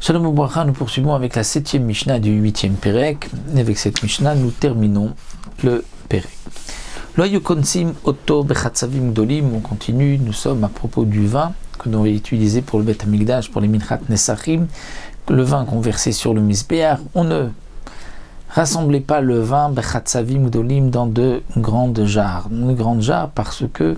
Shalom Ubracha, nous poursuivons avec la 7e Mishnah du 8e Perek. Et avec cette Mishnah, nous terminons le Perek. Lo yukonsim oto bechatzavim gdolim. On continue, nous sommes à propos du vin que nous avons utilisé pour le Bet Hamikdash, pour les Minchat Nesachim, le vin qu'on versait sur le Mizbeach. On ne rassemblez pas le vin bechatzavim gdolim dans de grandes jarres. De grandes jarres parce que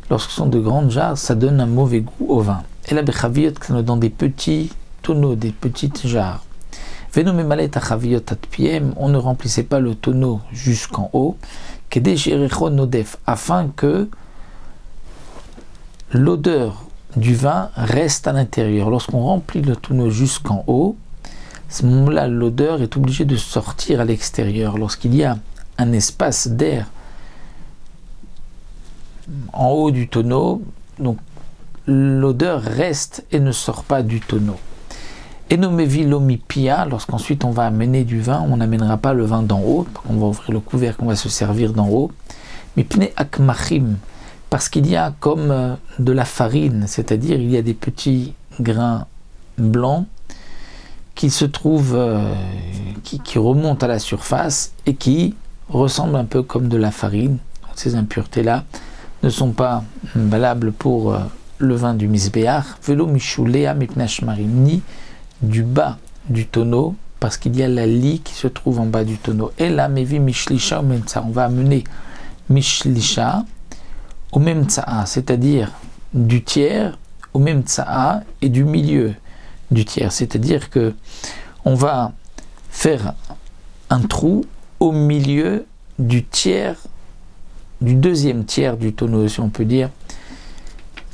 lorsque ce sont de grandes jarres, ça donne un mauvais goût au vin. Et la bechaviyot, dans des petits tonneaux, des petites jarres. On ne remplissait pas le tonneau jusqu'en haut, afin que l'odeur du vin reste à l'intérieur. Lorsqu'on remplit le tonneau jusqu'en haut, à ce moment-là, l'odeur est obligée de sortir à l'extérieur. Lorsqu'il y a un espace d'air en haut du tonneau, donc l'odeur reste et ne sort pas du tonneau. Et nomevilomipia, lorsqu'ensuite on va amener du vin, on n'amènera pas le vin d'en haut, on va ouvrir le couvercle, on va se servir d'en haut. Mipne akmachim, parce qu'il y a comme de la farine, c'est-à-dire il y a des petits grains blancs qui se trouvent, qui remontent à la surface et qui ressemblent un peu comme de la farine. Donc, ces impuretés-là ne sont pas valables pour le vin du Mizbeach, velo mishulea mipne shmarim, ni du bas du tonneau, parce qu'il y a la lie qui se trouve en bas du tonneau. Et là, mevi mishlisha ou memtsa, on va amener mishlisha ou memtsa, c'est-à-dire du tiers ou memtsa et du milieu du tiers, c'est-à-dire que on va faire un trou au milieu du tiers, du deuxième tiers du tonneau, si on peut dire.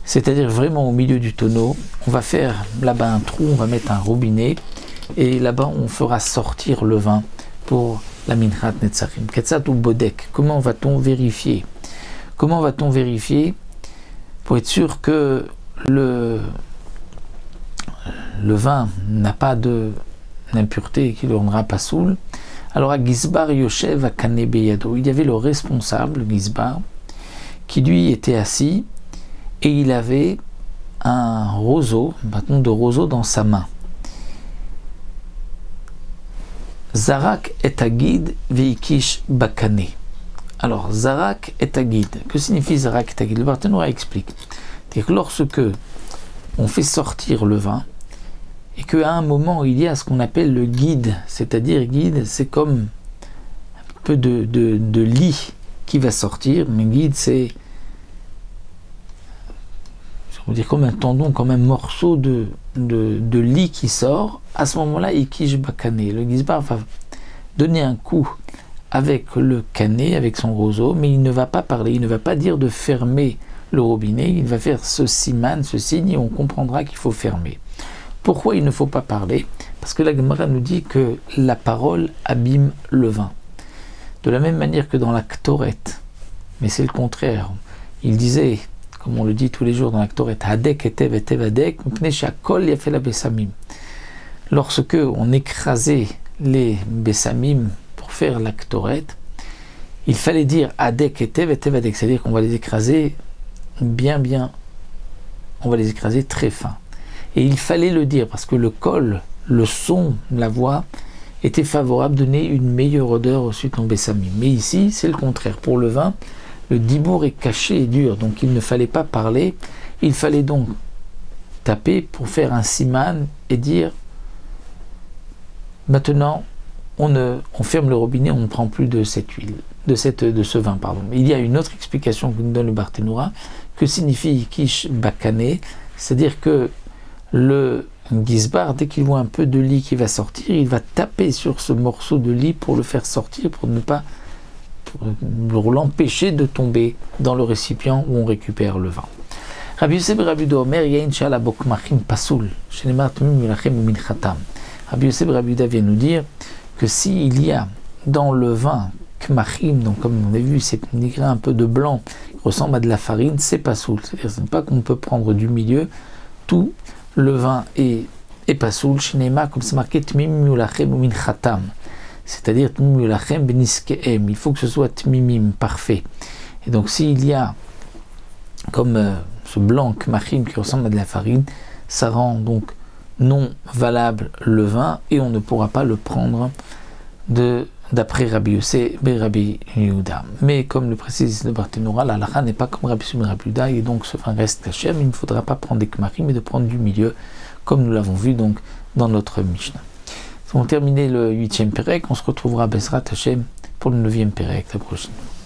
C'est-à-dire vraiment au milieu du tonneau, on va faire là-bas un trou, on va mettre un robinet, et là-bas on fera sortir le vin pour la Minchat Netzachim. Ketzat ou Bodek, comment va-t-on vérifier? Comment va-t-on vérifier pour être sûr que le vin n'a pas d'impureté et qu'il ne rendra pas saoul? Alors à Gizbar Yoshev à Kanebeyado, il y avait le responsable, Gizbar, qui lui était assis, et il avait un roseau, un bâton de roseau dans sa main. Zarak et Agid veikish bakane. Alors, Zarak et Agid, que signifie Zarak et Agid? Le Barthénois explique. C'est que lorsque on fait sortir le vin, et qu'à un moment il y a ce qu'on appelle le guide, c'est-à-dire guide, c'est comme un peu de lit qui va sortir, mais guide c'est, on dire comme un tendon, comme un morceau de lit qui sort. À ce moment-là, Ikish Bakane, le Gizbar va donner un coup avec le canet, avec son roseau, mais il ne va pas parler, il ne va pas dire de fermer le robinet, il va faire ce siman, ce signe, et on comprendra qu'il faut fermer. Pourquoi il ne faut pas parler? Parce que la Gemara nous dit que la parole abîme le vin. De la même manière que dans la Ktoret, mais c'est le contraire. Il disait, comme on le dit tous les jours dans la Ktoret, Hadek etev etev hadek, mipnei she'akol yafeh labesamim. Lorsque on écrasait les besamim pour faire la Ktoret, il fallait dire Hadek etev etev hadek, c'est-à-dire qu'on va les écraser bien, on va les écraser très fin. Et il fallait le dire parce que le kol, le son, la voix, était favorable, donnait une meilleure odeur au suite en besamim. Mais ici, c'est le contraire. Pour le vin, le dibour est caché et dur, donc il ne fallait pas parler, il fallait donc taper pour faire un siman et dire maintenant on ferme le robinet, on ne prend plus de cette huile, de ce vin, pardon. Il y a une autre explication que nous donne le Barthénoura, que signifie Kish Bakane, c'est-à-dire que le Gizbar, dès qu'il voit un peu de lit qui va sortir, il va taper sur ce morceau de lit pour le faire sortir, pour l'empêcher de tomber dans le récipient où on récupère le vin. Rabbi Yosef Rabbi Omer Yain Shala Bokmachim Pasoul Shenemar Tumim Yulachem Umin Khatam. Rabbi Yosef Rabbi vient nous dire que s'il y a dans le vin Kmachim, donc comme on a vu, c'est un peu de blanc qui ressemble à de la farine, c'est Pasoul. C'est-à-dire ce n'est pas qu'on peut prendre du milieu, tout le vin est Pasoul, Shenemar, comme c'est marqué Tumim Yulachem Umin Khatam. C'est-à-dire il faut que ce soit tmimim, parfait. Et donc s'il y a comme ce blanc kmachim qui ressemble à de la farine, ça rend donc non valable le vin et on ne pourra pas le prendre d'après Rabbi Yossé et Rabbi Yehuda. Mais comme le précise le Barthénoura, la halakha n'est pas comme Rabbi Yossé et Rabbi Yehuda et donc ce vin reste caché, mais il ne faudra pas prendre des kmarim mais de prendre du milieu, comme nous l'avons vu donc dans notre Mishnah. On va terminer le 8e Pérec, on se retrouvera à Bezrat Hashem pour le 9e Pérec la prochaine fois.